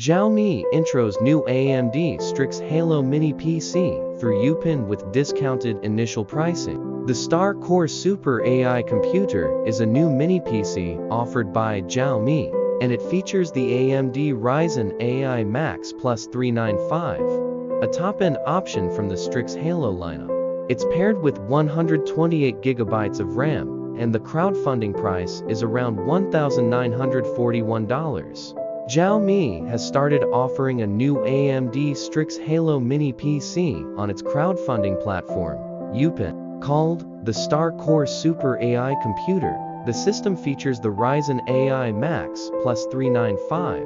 Xiaomi intros new AMD Strix Halo mini PC through Youpin with discounted initial pricing. The Star Core Super AI computer is a new mini PC offered by Xiaomi, and it features the AMD Ryzen AI Max Plus 395, a top-end option from the Strix Halo lineup. It's paired with 128GB of RAM, and the crowdfunding price is around $1,941. Xiaomi has started offering a new AMD Strix Halo mini PC on its crowdfunding platform, Youpin. Called the Star Core Super AI computer, the system features the Ryzen AI Max Plus 395,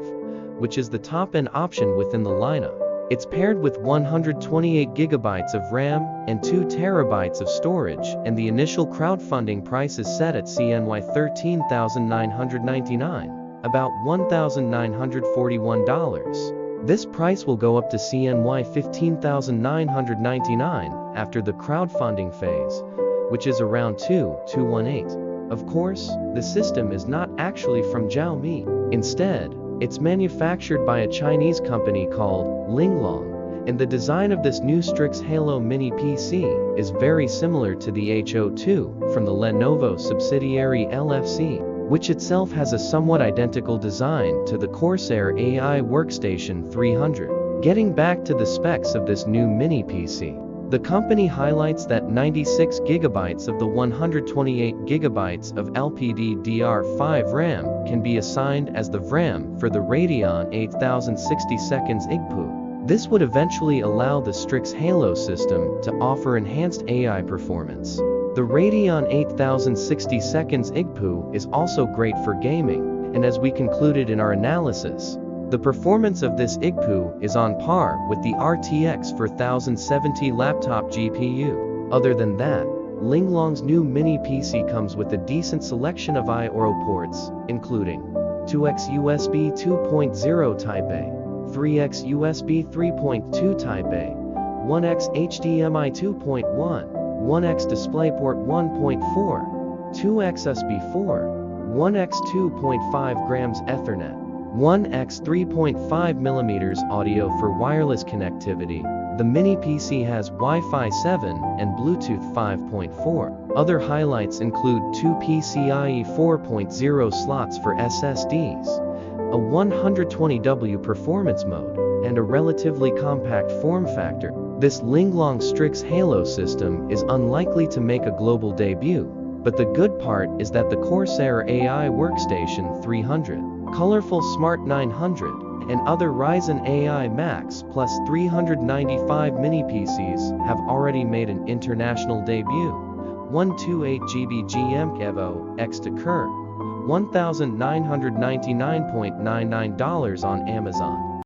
which is the top-end option within the lineup. It's paired with 128GB of RAM and 2TB of storage, and the initial crowdfunding price is set at CNY 13,999. About $1,941. This price will go up to CNY 15,999 after the crowdfunding phase, which is around 2,218. Of course, the system is not actually from Xiaomi. Instead, it's manufactured by a Chinese company called Linglong, and the design of this new Strix Halo mini PC is very similar to the H02 from the Lenovo subsidiary LFC, which itself has a somewhat identical design to the Corsair AI Workstation 300. Getting back to the specs of this new mini PC, the company highlights that 96GB of the 128GB of DDR5 RAM can be assigned as the RAM for the Radeon 8060 IGPU. This would eventually allow the Strix Halo system to offer enhanced AI performance. The Radeon 8060 IGPU is also great for gaming, and as we concluded in our analysis, the performance of this IGPU is on par with the RTX 4070 laptop GPU. Other than that, Linglong's new mini PC comes with a decent selection of I/O ports, including 2x USB 2.0 Type A, 3x USB 3.2 Type A, 1x HDMI 2.1, 1x DisplayPort 1.4, 2x USB4, 1x 2.5 grams Ethernet, 1x 3.5mm audio for wireless connectivity. The mini PC has Wi-Fi 7 and Bluetooth 5.4. Other highlights include 2 PCIe 4.0 slots for SSDs, a 120W performance mode, and a relatively compact form factor. This Linglong Strix Halo system is unlikely to make a global debut, but the good part is that the Corsair AI Workstation 300, colorful Smart 900, and other Ryzen AI Max Plus 395 mini PCs have already made an international debut. 128GB GM Evo X to Kerr, $1,999.99 on Amazon.